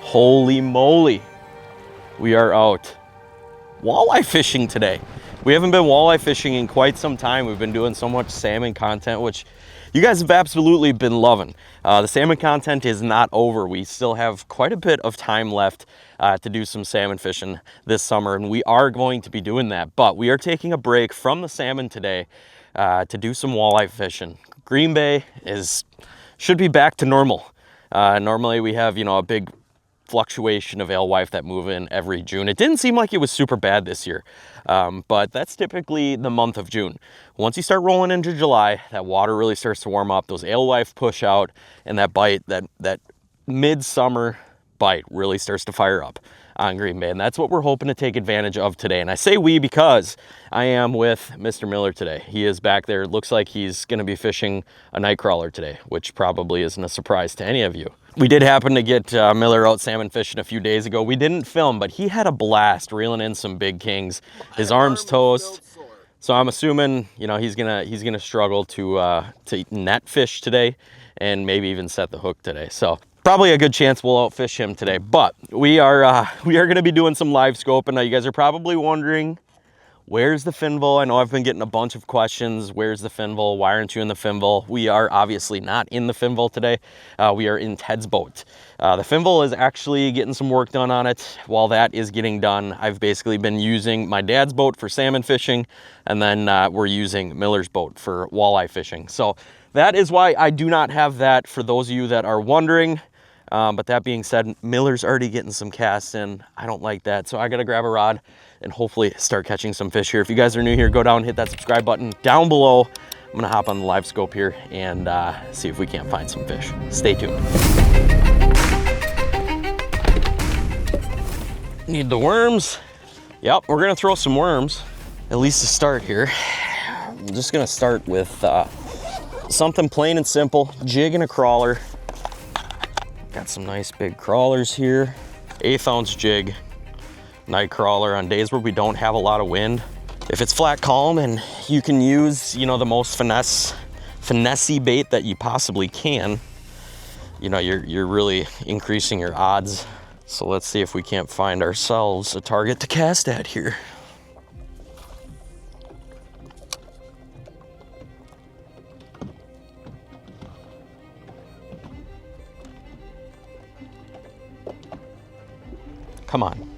Holy moly, we are out walleye fishing today. We haven't been walleye fishing in quite some time. We've been doing so much salmon content, which you guys have absolutely been loving. The salmon content is not over. We still have quite a bit of time left to do some salmon fishing this summer, and we are going to be doing that. But we are taking a break from the salmon today to do some walleye fishing. Green Bay should be back to normal. Normally we have, a big fluctuation of alewife that move in every June. It didn't seem like it was super bad this year, but that's typically the month of June. Once you start rolling into July, that water really starts to warm up, those alewife push out, and that bite, that midsummer bite really starts to fire up on Green Bay, and that's what we're hoping to take advantage of today. And I say we because I am with Mr. Miller today. He is back there. It looks like he's going to be fishing a night crawler today, which probably isn't a surprise to any of you. We did happen to get Miller out salmon fishing a few days ago. We didn't film, but he had a blast reeling in some big kings. His arm's toast. So I'm assuming, he's gonna struggle to net fish today and maybe even set the hook today. So probably a good chance we'll outfish him today. But we are gonna be doing some live scoping. Now you guys are probably wondering, where's the Finville? I know I've been getting a bunch of questions. Where's the Finville? Why aren't you in the Finville? We are obviously not in the Finville today. We are in Ted's boat. The Finville is actually getting some work done on it. While that is getting done, I've basically been using my dad's boat for salmon fishing, and then we're using Miller's boat for walleye fishing. So that is why I do not have that, for those of you that are wondering. But that being said, Miller's already getting some casts in. I don't like that, so I gotta grab a rod and hopefully start catching some fish here. If you guys are new here, go down, hit that subscribe button down below. I'm gonna hop on the live scope here and see if we can't find some fish. Stay tuned. Need the worms. Yep, we're gonna throw some worms, at least to start here. I'm just gonna start with something plain and simple, jig and a crawler. Got some nice big crawlers here. 1/8 ounce jig, night crawler on days where we don't have a lot of wind. If it's flat calm and you can use, the most finesse bait that you possibly can, you're really increasing your odds. So let's see if we can't find ourselves a target to cast at here. Come on.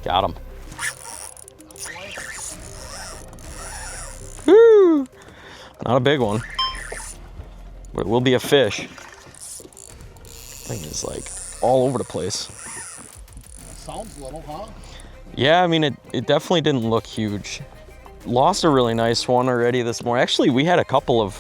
Got him. Woo! Not a big one, but it will be a fish. Thing is like all over the place. Sounds little, huh? Yeah, I mean, it definitely didn't look huge. Lost a really nice one already this morning. Actually, I had a couple of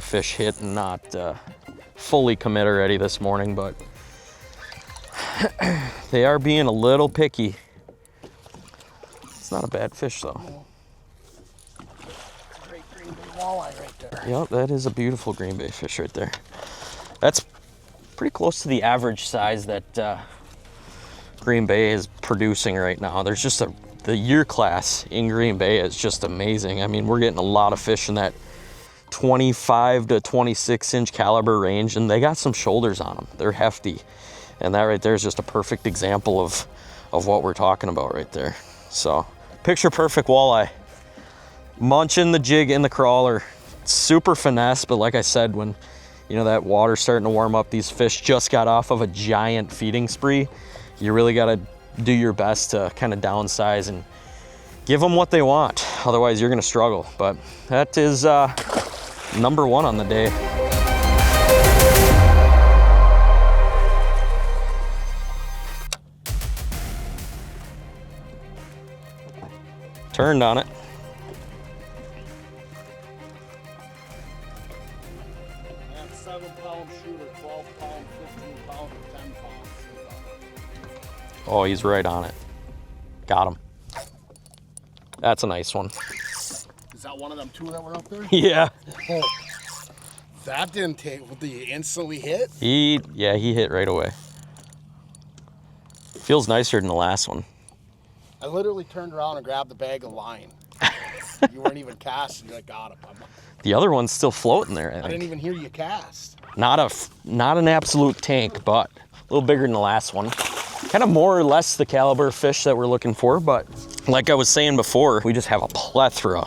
fish hit and not fully commit already this morning, but they are being a little picky. It's not a bad fish though. Great Green Bay walleye right there. Yep, that is a beautiful Green Bay fish right there. That's pretty close to the average size that Green Bay is producing right now. There's just the year class in Green Bay is just amazing. I mean, we're getting a lot of fish in that 25 to 26 inch caliber range, and they got some shoulders on them. They're hefty. And that right there is just a perfect example of what we're talking about right there. So, picture perfect walleye. Munching the jig in the crawler. Super finesse, but like I said, when that water's starting to warm up, these fish just got off of a giant feeding spree. You really got to do your best to kind of downsize and give them what they want. Otherwise, you're going to struggle. But that is number one on the day. Turned on it. That 7-pound shooter, 12-pound, 15-pound, or 10-pound. Oh, he's right on it. Got him. That's a nice one. Is that one of them two that were up there? Yeah. Oh, that didn't take. Did you instantly hit? He hit right away. Feels nicer than the last one. I literally turned around and grabbed the bag of line. You weren't even casting. You got him. The other one's still floating there, I I think. didn't even hear you cast. Not an absolute tank, but a little bigger than the last one. Kind of more or less the caliber of fish that we're looking for, but like I was saying before, we just have a plethora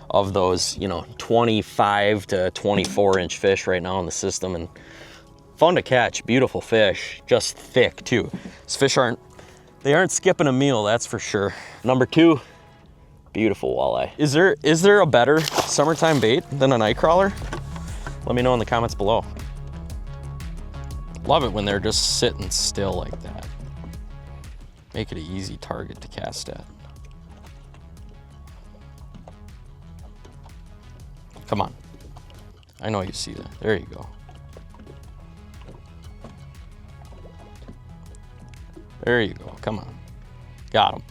of those, you know, 25 to 24 inch fish right now in the system, and fun to catch, beautiful fish, just thick too. These fish aren't skipping a meal, that's for sure. Number 2, beautiful walleye. Is there a better summertime bait than a night crawler? Let me know in the comments below. Love it when they're just sitting still like that. Make it an easy target to cast at. Come on. I know you see that. There you go. There you go. Come on. Got him.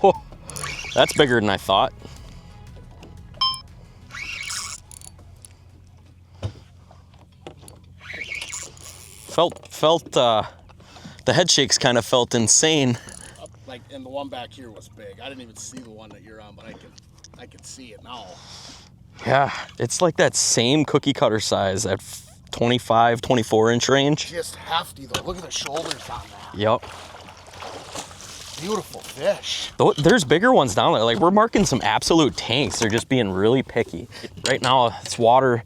Oh, that's bigger than I thought. Felt the head shakes kind of felt insane. Like, and the one back here was big. I didn't even see the one that you're on, but I can see it now. Yeah, it's like that same cookie cutter size at 25, 24 inch range. Just hefty though. Look at the shoulders on that. Yep. Beautiful fish. There's bigger ones down there. Like, we're marking some absolute tanks. They're just being really picky. Right now, it's water.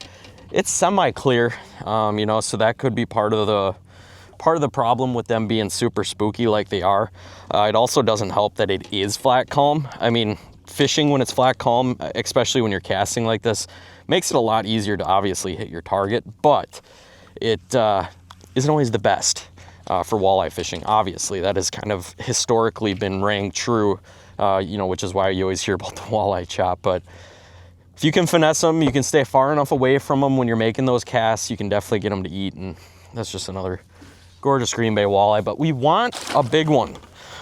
It's semi-clear, you know, so that could be part of the problem with them being super spooky like they are. It also doesn't help that it is flat calm. I mean, fishing when it's flat calm, especially when you're casting like this, makes it a lot easier to obviously hit your target, but it isn't always the best for walleye fishing. Obviously, that has kind of historically been rang true, you know, which is why you always hear about the walleye chop. But if you can finesse them, you can stay far enough away from them when you're making those casts, you can definitely get them to eat, and that's just another gorgeous Green Bay walleye. But we want a big one.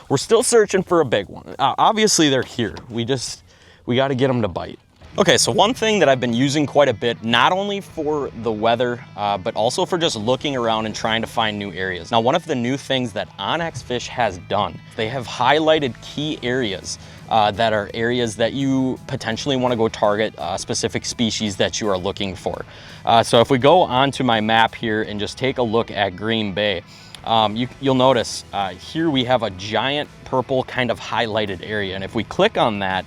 We're still searching for a big one. Obviously, they're here. We got to get them to bite. Okay, so one thing that I've been using quite a bit, not only for the weather, but also for just looking around and trying to find new areas. Now, one of the new things that OnX Fish has done, they have highlighted key areas that are areas that you potentially want to go target specific species that you are looking for. So if we go onto my map here and just take a look at Green Bay, you'll notice here we have a giant purple kind of highlighted area. And if we click on that,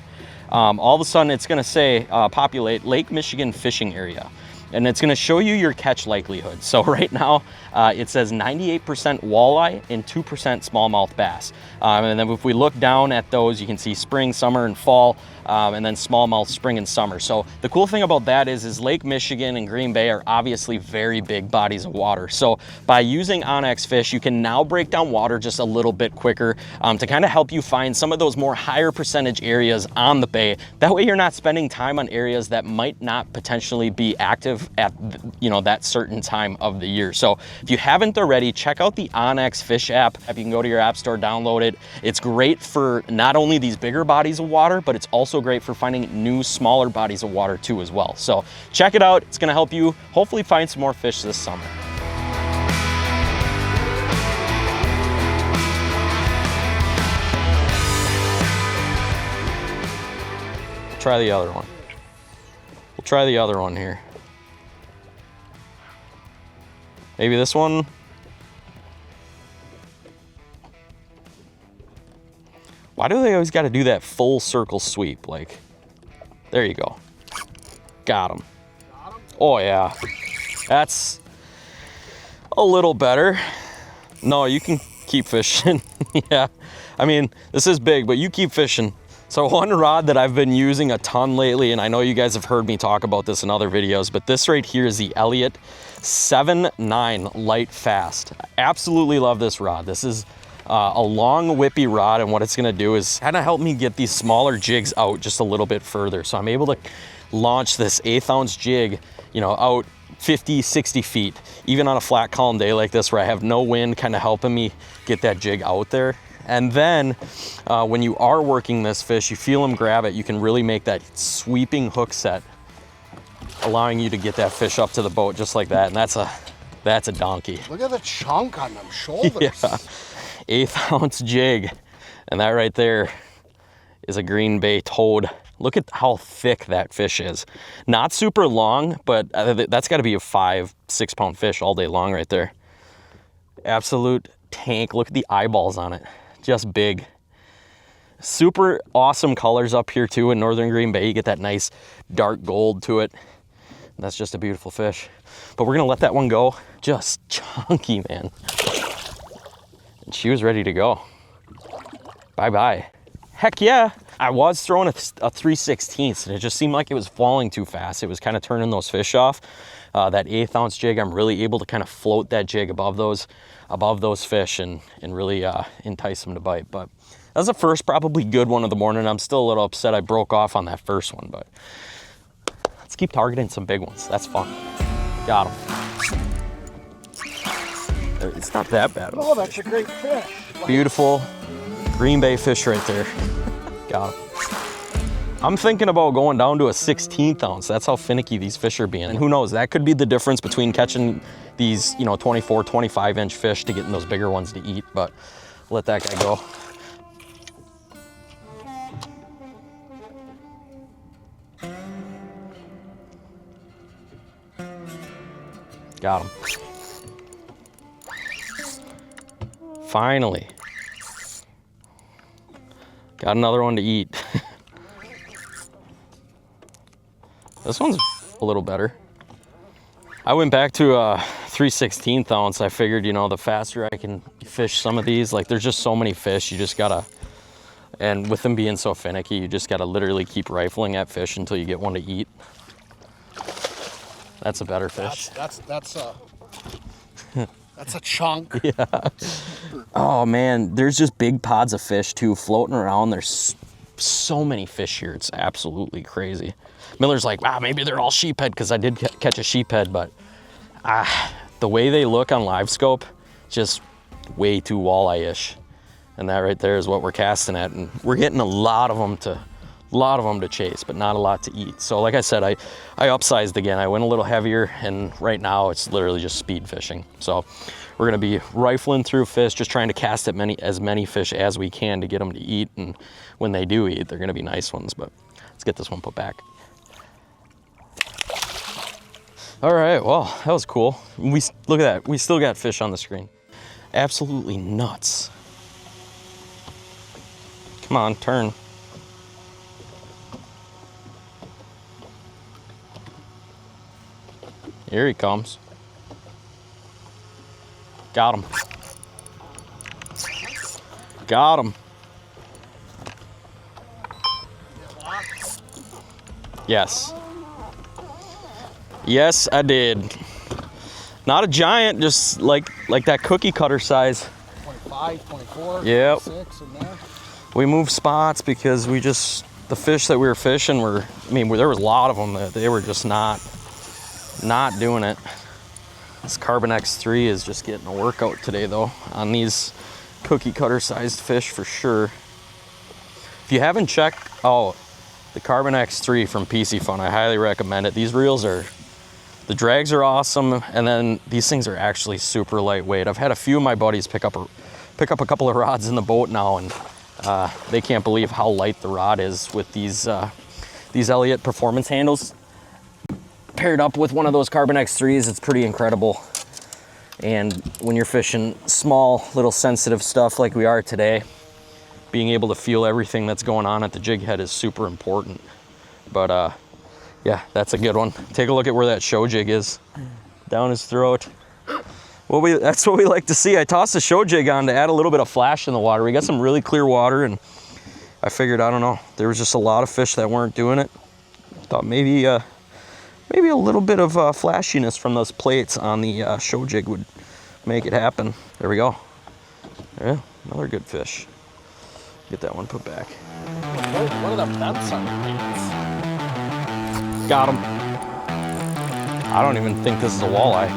all of a sudden it's gonna say populate Lake Michigan fishing area. And it's gonna show you your catch likelihood. So right now it says 98% walleye and 2% smallmouth bass. And then if we look down at those, you can see spring, summer, and fall, and then smallmouth spring and summer. So the cool thing about that is Lake Michigan and Green Bay are obviously very big bodies of water. So by using OnX Fish, you can now break down water just a little bit quicker to kind of help you find some of those more higher percentage areas on the bay. That way you're not spending time on areas that might not potentially be active at, you know, that certain time of the year. So if you haven't already, check out the OnX Fish app. You can go to your app store, download it. It's great for not only these bigger bodies of water, but it's also great for finding new, smaller bodies of water too as well. So check it out. It's gonna help you hopefully find some more fish this summer. Try the other one. We'll try the other one here. Maybe this one. Why do they always got to do that full circle sweep? Like, there you go. Got him. Oh yeah, that's a little better. No, you can keep fishing. Yeah, I mean, this is big, but you keep fishing. So one rod that I've been using a ton lately, and I know you guys have heard me talk about this in other videos, but this right here is the Elliott 7.9 Light Fast. I absolutely love this rod. This is a long whippy rod, and what it's gonna do is kind of help me get these smaller jigs out just a little bit further. So I'm able to launch this 1/8 ounce jig, you know, out 50, 60 feet, even on a flat calm day like this where I have no wind kind of helping me get that jig out there. And then when you are working this fish, you feel them grab it, you can really make that sweeping hook set, allowing you to get that fish up to the boat just like that. And that's a donkey. Look at the chunk on them shoulders. Yeah. 1/8 ounce jig. And that right there is a Green Bay toad Look at how thick that fish is. Not super long, but that's got to be a 5-6 pound fish all day long right there. Absolute tank. Look at the eyeballs on it. Just big. Super awesome colors up here too in Northern Green Bay. You get that nice dark gold to it. That's just a beautiful fish. But we're gonna let that one go. Just chunky, man. And she was ready to go. Bye-bye. Heck yeah. I was throwing a 3/16 and it just seemed like it was falling too fast. It was kind of turning those fish off. That 1/8 ounce jig, I'm really able to kind of float that jig above those fish and really entice them to bite. But that was the first probably good one of the morning. I'm still a little upset I broke off on that first one, but let's keep targeting some big ones. That's fun. Got him. It's not that bad. Oh, that's a great fish. Beautiful Green Bay fish right there. Got him. I'm thinking about going down to a 16th ounce. That's how finicky these fish are being. And who knows, that could be the difference between catching these, 24, 25 inch fish to getting those bigger ones to eat, but let that guy go. Got him. Finally. Got another one to eat. This one's a little better. I went back to a 3/16 ounce. I figured, the faster I can fish some of these, like there's just so many fish, you just gotta, and with them being so finicky, you just gotta literally keep rifling at fish until you get one to eat. That's a better fish. That's a chunk. Yeah. Oh man, there's just big pods of fish too floating around. There's so many fish here. It's absolutely crazy. Miller's like, wow, maybe they're all sheephead because I did catch a sheephead, but the way they look on live scope, just way too walleye-ish. And that right there is what we're casting at. And we're getting a lot of them to chase, but not a lot to eat. So like I said, I upsized again. I went a little heavier, and right now it's literally just speed fishing. So we're gonna be rifling through fish, just trying to cast at as many fish as we can to get them to eat. And when they do eat, they're gonna be nice ones. But let's get this one put back. All right, well, that was cool. Look at that, we still got fish on the screen. Absolutely nuts. Come on, turn. Here he comes. Got him. Got him. Yes. Yes, I did. Not a giant, just like that cookie cutter size. 25, 24, yep. 26 in there. We moved spots because the fish that we were fishing there was a lot of them that they were just not doing it. This Carbon X3 is just getting a workout today though on these cookie cutter sized fish for sure. If you haven't checked out the Carbon X3 from PC Fun, I highly recommend it. These reels the drags are awesome, and then these things are actually super lightweight. I've had a few of my buddies pick up a couple of rods in the boat now, and they can't believe how light the rod is with these Elliott performance handles. Paired up with one of those Carbon X3s, it's pretty incredible. And when you're fishing small, little sensitive stuff like we are today, being able to feel everything that's going on at the jig head is super important. But yeah, that's a good one. Take a look at where that show jig is, down his throat. That's what we like to see. I tossed the show jig on to add a little bit of flash in the water. We got some really clear water, and I figured, I don't know, there was just a lot of fish that weren't doing it. Thought maybe a little bit of flashiness from those plates on the show jig would make it happen. There we go. Yeah, another good fish. Get that one put back. What are the bents on your pants? Got him. I don't even think this is a walleye.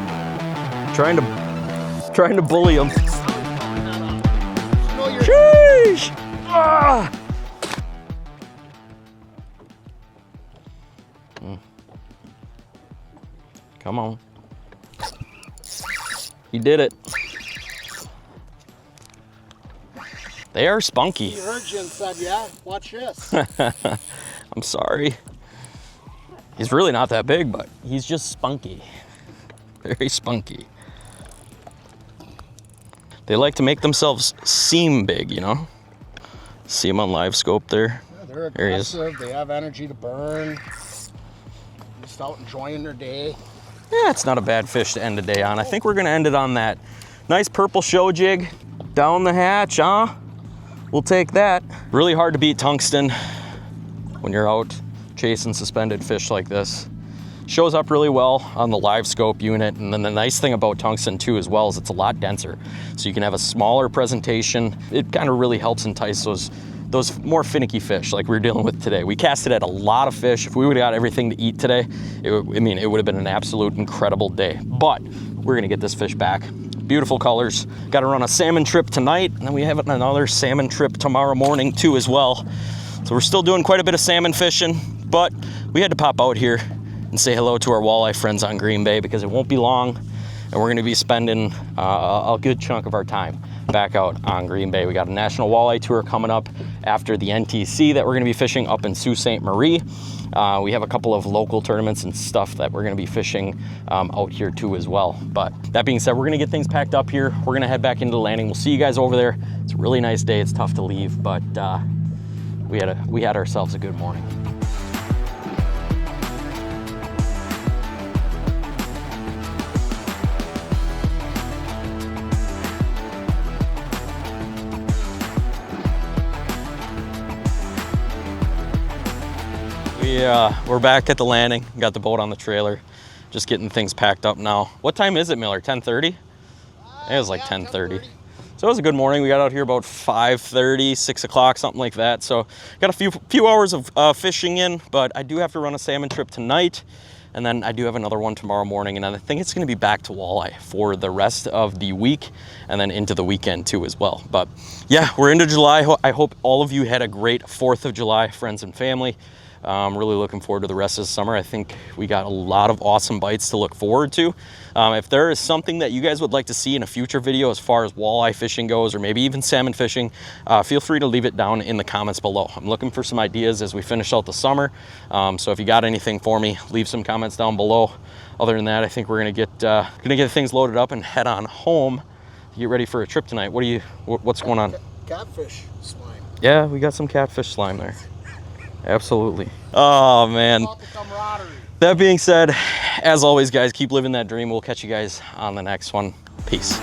Trying to bully him. Sheesh! Ah! Come on. He did it. They are spunky. He heard you and said, yeah, watch this. I'm I'm sorry. He's really not that big, but he's just spunky. Very spunky. They like to make themselves seem big, you know? See him on live scope there. Yeah, they're aggressive. They have energy to burn. Just out enjoying their day. Yeah, it's not a bad fish to end the day on. I think we're gonna end it on that nice purple show jig down the hatch, huh? We'll take that. Really hard to beat tungsten when you're out chasing suspended fish like this. Shows up really well on the live scope unit, and then the nice thing about tungsten too as well is it's a lot denser, so you can have a smaller presentation. It kind of really helps entice those more finicky fish like we're dealing with today. We casted at a lot of fish. If we would have got everything to eat today, it would have been an absolute incredible day. But we're gonna get this fish back. Beautiful colors. Got to run a salmon trip tonight, and then we have another salmon trip tomorrow morning too as well. So we're still doing quite a bit of salmon fishing, but we had to pop out here and say hello to our walleye friends on Green Bay because it won't be long, and we're gonna be spending a good chunk of our time back out on Green Bay. We got a national walleye tour coming up after the NTC that we're gonna be fishing up in Sault Ste. Marie. We have a couple of local tournaments and stuff that we're gonna be fishing out here too as well. But that being said, we're gonna get things packed up here. We're gonna head back into the landing. We'll see you guys over there. It's a really nice day. It's tough to leave, but we had ourselves a good morning. We're back at the landing. Got the boat on the trailer. Just getting things packed up now. What time is it, Miller? 10:30? It was like 10:30. So it was a good morning. We got out here about 5:30, 6 o'clock, something like that. So got a few hours of fishing in, but I do have to run a salmon trip tonight. And then I do have another one tomorrow morning. And I think it's gonna be back to walleye for the rest of the week and then into the weekend too as well. But yeah, we're into July. I hope all of you had a great 4th of July, friends and family. Really looking forward to the rest of the summer. I think we got a lot of awesome bites to look forward to. If there is something that you guys would like to see in a future video as far as walleye fishing goes, or maybe even salmon fishing, feel free to leave it down in the comments below. I'm looking for some ideas as we finish out the summer. So if you got anything for me, leave some comments down below. Other than that, I think we're gonna get things loaded up and head on home to get ready for a trip tonight. What's going on? Catfish slime. Yeah, we got some catfish slime there. Absolutely. Oh man. That being said, as always guys, keep living that dream. We'll catch you guys on the next one. Peace.